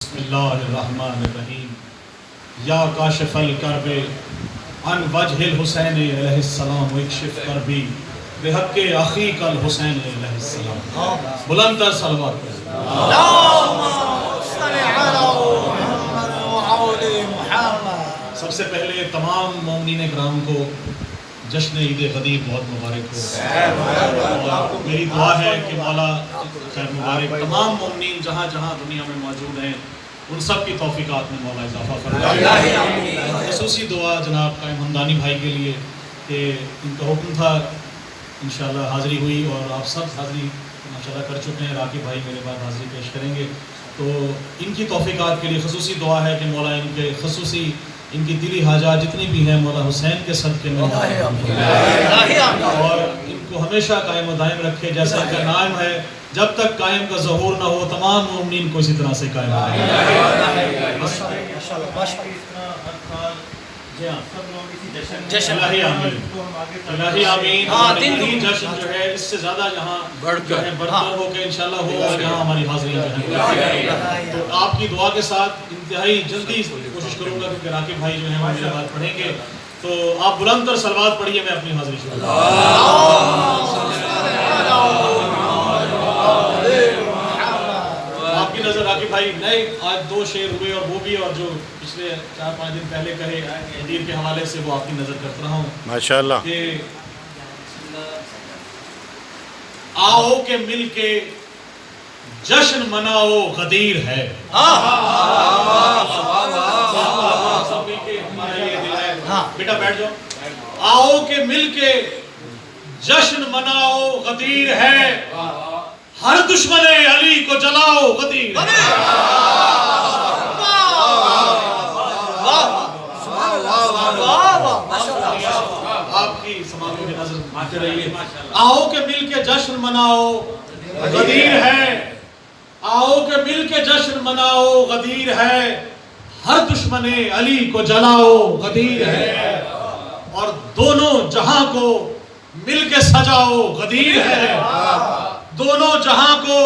بسم اللہ الرحمن الرحیم یا کاشف الکرب عن وجہ الحسین علیہ السلام واکشف کربی بحق اخیک الحسین علیہ السلام. بلند تر صلوات سب سے پہلے تمام مومنین کرام کو جشن عید غدیر بہت مبارک ہو. اور میری دعا ہے کہ مولا خیر مبارک تمام مومنین جہاں جہاں دنیا میں موجود ہیں ان سب کی توفیقات میں مولا اضافہ فرمائے. خصوصی دعا جناب قائم ہمدانی بھائی کے لیے کہ ان کا حکم تھا انشاءاللہ حاضری ہوئی اور آپ سب حاضری ماشاءاللہ کر چکے ہیں. راقب بھائی میرے بعد حاضری پیش کریں گے تو ان کی توفیقات کے لیے خصوصی دعا ہے کہ مولا ان کے خصوصی ان کی دلی حاجات جتنی بھی ہیں مولا حسین کے صدقے میں اور ان کو ہمیشہ قائم و دائم رکھے جیسا ان کا نام ہے. جب تک قائم کا ظہور نہ ہو تمام مومنین کو اسی طرح سے قائم رکھے. الہی آمین الہی آمین. جشن جو ہے اس سے زیادہ یہاں بڑھتر ہو کے انشاءاللہ ہو اور یہاں ہماری حاضریاں ہیں. تو آپ کی دعا کے ساتھ انتہائی جلدی کوشش کروں گا کیونکہ راقب بھائی جو ہیں وہ میرے بعد پڑھیں گے تو آپ بلند تر صلوات پڑھیے میں اپنی حاضری شروع آپ کی نظر راقب بھائی نئے آج 2 شعر ہوئے اور وہ بھی اور جو پچھلے 4-5 دن پہلے کہے غدیر کے حوالے سے وہ آپ کی نظر کرتا رہا ہوں ماشاءاللہ کہ آؤ کہ مل کے جشن مناؤ غدیر ہے. بیٹا بیٹھ جاؤ. آؤ کہ مل کے جشن مناؤ غدیر ہے ہر دشمن علی کو جلاؤ غدیر ہے. آپ کی سماعتوں کی نظر آتے رہیے. آؤ کہ مل کے جشن مناؤ غدیر ہے. آؤ کہ مل کے جشن مناؤ غدیر ہے ہر دشمن علی کو جلاؤ غدیر ہے. اور دونوں جہاں کو مل کے سجاؤ غدیر ہے. دونوں جہاں کو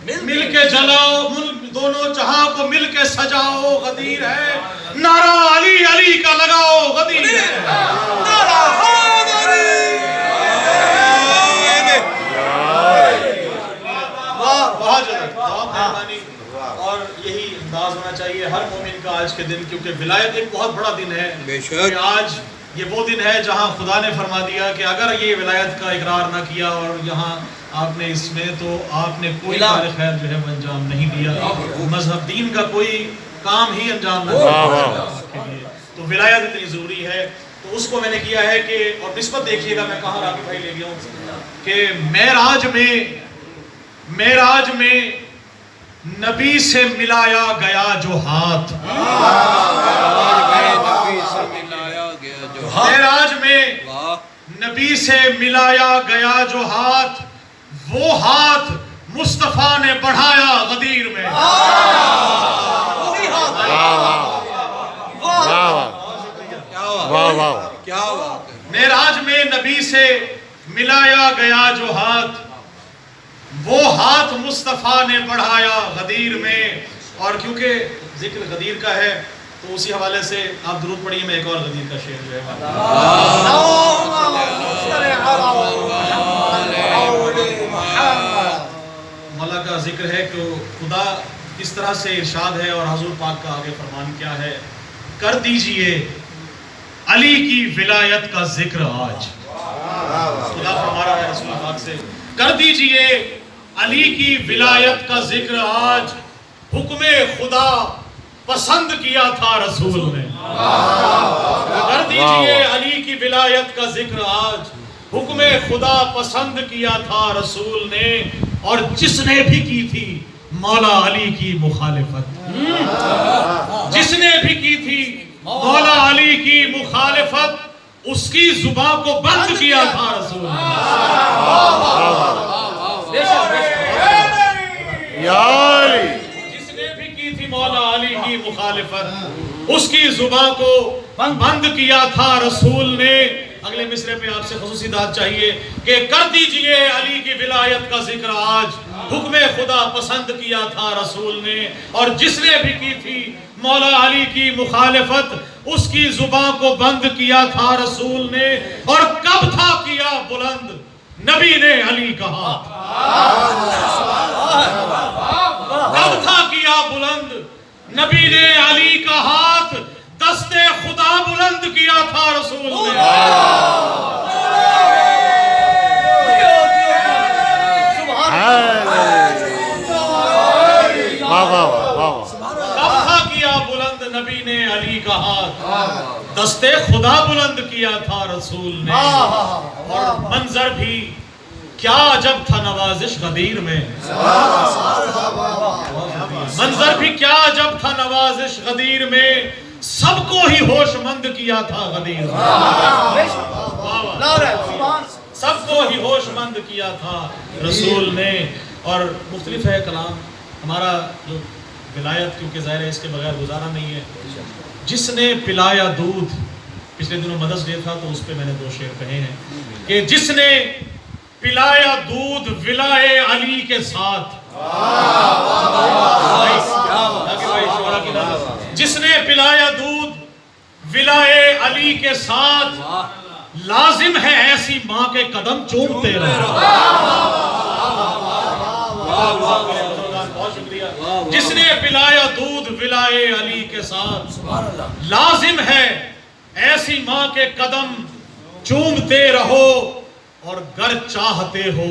مل کے جلاؤ دونوں جہاں کو مل کے سجاؤ غدیر ہے. نعرہ علی علی کا لگاؤ غدیر ہے. اور یہی انداز ہونا چاہیے ہر مومن کا آج کے دن کیونکہ ولایت ایک بہت بڑا دن ہے. کہ آج یہ وہ دن ہے جہاں خدا نے فرما دیا کہ اگر یہ ولایت کا اقرار نہ کیا اور یہاں آپ نے اس میں تو آپ نے کوئی کار خیر جو ہے وہ انجام نہیں دیا. مذہب دین کا کوئی کام ہی انجام نہ دیا. تو ولایت اتنی ضروری ہے تو اس کو میں نے کیا ہے کہ اور نسبت دیکھیے گا میں کہاں راقب بھائی لے گیا ہوں کہ معراج میں نبی سے ملایا گیا جو ہاتھ. معراج میں نبی سے ملایا گیا جو ہاتھ وہ ہاتھ مصطفیٰ نے بڑھایا غدیر میں. معراج میں نبی سے ملایا گیا جو ہاتھ وہ ہاتھ مصطفیٰ نے بڑھایا غدیر میں. اور کیونکہ ذکر غدیر کا ہے تو اسی حوالے سے آپ درود پڑھیے. میں ایک اور غدیر کا شعر جو ہے مولا کا ذکر ہے کہ خدا اس طرح سے ارشاد ہے اور حضور پاک کا آگے فرمان کیا ہے. کر دیجئے علی کی ولایت کا ذکر آج. خدا فرما رہا ہے رسول پاک سے کر دیجئے علی کی ولایت کا ذکر آج حکم خدا پسند کیا تھا رسول نے. کر دیجئے علی کی ولایت کا ذکر آج حکم خدا پسند کیا تھا رسول نے. اور جس نے بھی کی تھی مولا علی کی مخالفت جس نے بھی کی تھی مولا علی کی مخالفت اس کی زبان کو بند کیا تھا رسول نے. جس نے بھی کی تھی مولا علی کی مخالفت اس کی زبان کو بند کیا تھا رسول نے. اگلے مصرے پہ آپ سے خصوصی داد چاہیے کہ کر دیجئے علی کی ولایت کا ذکر آج حکم خدا پسند کیا تھا رسول نے، اور جس نے بھی کی تھی مولا علی کی مخالفت، اس کی زبان کو بند کیا تھا رسول نے، اور کب تھا کیا بلند نبی نے علی کا ہاتھ، کب تھا کیا بلند نبی نے علی کا ہاتھ، دست خدا بلند کیا تھا رسول نے۔ کب تھا کیا بلند نبی نے علی کا ہاتھ، دست خدا بلند کیا تھا رسول نے۔ اور منظر بھی کیا عجب تھا نوازش غدیر میں، منظر بھی کیا عجب تھا نوازش غدیر میں، سب کو ہی ہوش مند کیا تھا غدیر میں، سب کو ہی ہوش مند کیا تھا رسول نے۔ اور مختلف ہے کلام ہمارا، جو ولایت کیونکہ ظاہر ہے اس کے بغیر گزارا نہیں ہے۔ جس نے پلایا دودھ، پچھلے دنوں مدرس ڈے تھا تو اس پہ میں نے 2 شعر کہے ہیں کہ جس نے پلایا دودھ ولائے علی کے ساتھ، جس نے پلایا دودھ ولائے علی کے ساتھ، لازم ہے ایسی ماں کے قدم چومتے رہو۔ بہت شکریہ۔ جس نے پلایا دودھ ولائے علی کے ساتھ، لازم ہے ایسی ماں کے قدم چومتے رہو، اور گر چاہتے ہو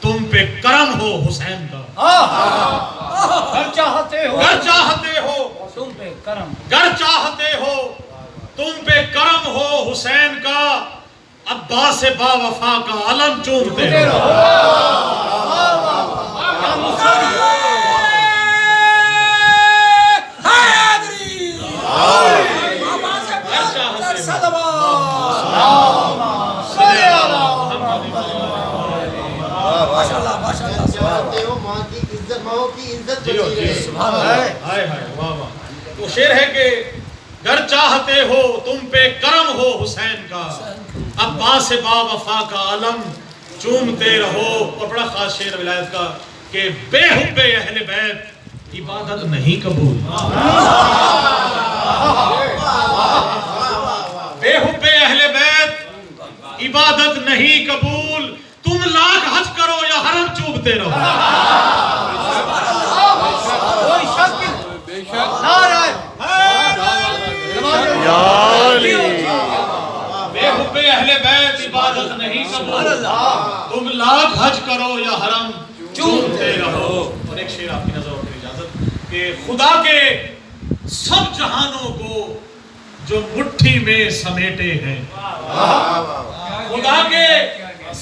تم پہ کرم ہو حسین کا، گر چاہتے ہو گر چاہتے ہو تم پہ کرم، گر چاہتے ہو تم پہ کرم ہو حسین کا، عباس با وفا کا علم چومتے رہو۔ وہ شعر ہے کہ گر چاہتے ہو تم پہ کرم ہو حسین کا، عباس با وفا کا علم چومتے رہو۔ اور بڑا خاص شعر ولایت کا کہ بے حب اہل بیت عبادت نہیں قبول، بے حب اہل بیت عبادت نہیں قبول، تم لاکھ حج کرو یا حرم چومتے رہو۔ کوئی شک نعرہ بے حب اہل بیت عبادت نہیں قبول، تم لاکھ حج کرو یا حرم چومتے رہو۔ اور ایک شعر آپ کی نظر اور اجازت کہ خدا کے سب جہانوں کو جو مٹھی میں سمیٹے ہیں، خدا کے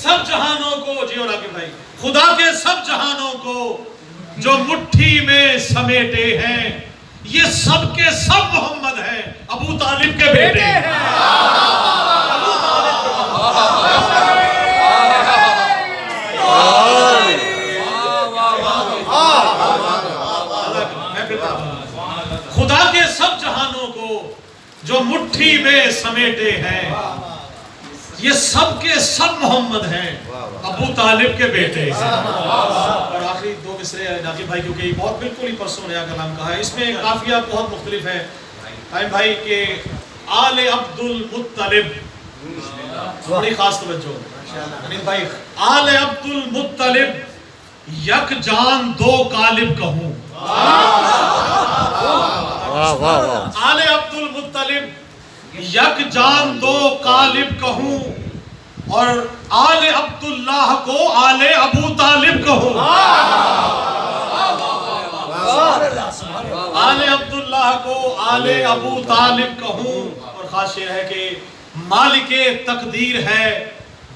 سب جہانوں کو، جی اور آگے بھائی، خدا کے سب جہانوں کو جو مٹھی میں سمیٹے ہیں، یہ سب کے سب محمد ہیں، ابو طالب کے بیٹے ہیں۔ خدا کے سب جہانوں کو جو مٹھی میں سمیٹے ہیں، یہ سب کے سب محمد ہیں، ابو طالب کے بیٹے ہیں۔ اور آخری 2 مصرے ناقب بھائی، کیونکہ یہ بہت بالکل ہی پرسوں نیا کلام کہا ہے، اس میں قافیہ بہت مختلف ہے قائم بھائی کہ آل عبد المطلب، بڑی خاص توجہ انیل بھائی، آل عبد المطلب یک جان 2 قالب کہوں، آل عبد المطلب یک جان 2 قالب کہوں، اور آل عبداللہ کو آل ابو طالب کہوں، آل عبداللہ کو آل ابو طالب کہوں۔ اور خاص شعر ہے کہ مالک تقدیر ہے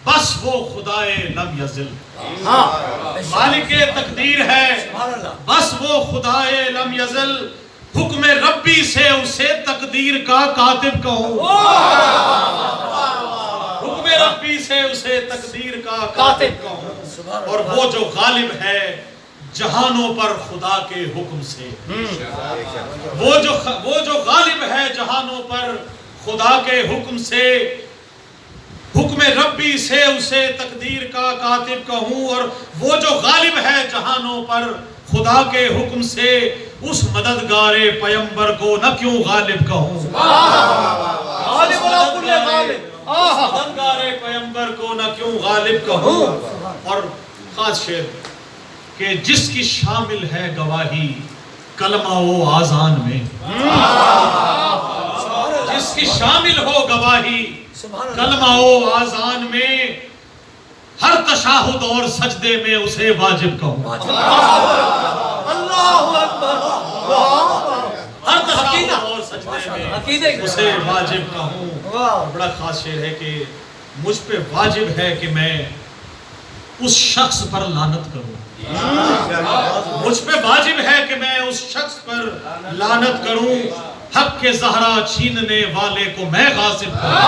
بس وہ خدائے لم یزل، مالک تقدیر ہے بس وہ خدائے لم یزل، حکم ربی سے اسے تقدیر کا کاتب کہوں، حکم ربی سے اسے تقدیر کا کاتب کہوں، اور وہ جو غالب ہے جہانوں پر خدا کے حکم سے، وہ جو غالب ہے جہانوں پر خدا کے حکم سے، حکم حکم ربی سے اسے تقدیر کا کاتب کہوں، اور وہ جو غالب ہے جہانوں پر خدا کے حکم سے اس مددگار پیمبر کو نہ کیوں غالب کہوں، غالب علی کل غالب، مددگار پیمبر کو نہ کیوں غالب کہوں۔ اور خاص شعر کہ جس کی شامل ہے گواہی کلمہ و آذان میں، جس کی شامل ہو گواہی کلمہ و آذان میں، ہر تشہد اور سجدے میں اسے واجب کہوں، اللہ اکبر، ہر تشہد اور سجدے میں اسے واجب کہوں۔ بڑا خاص شعر ہے کہ مجھ پہ واجب ہے کہ میں اس شخص پر لعنت کروں، مجھ پہ واجب ہے کہ میں اس شخص پر لعنت کروں، حق کے زہرا چھیننے والے کو میں غاصب کروں۔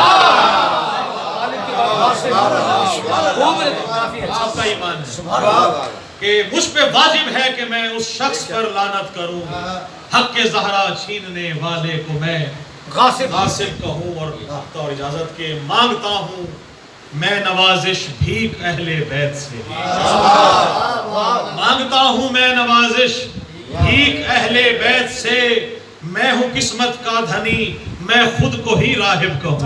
آپ کا ایمان ہے کہ مجھ پہ واجب ہے کہ میں اس شخص پر لعنت کروں، حق کے زہرا چھیننے والے کو میں غاصب کہوں۔ اور اجازت کے مانگتا ہوں میں نوازش بھیک اہل بیت سے، مانگتا ہوں میں نوازش بھیک اہل بیت سے، میں ہوں قسمت کا دھنی میں خود کو ہی راہب کہوں۔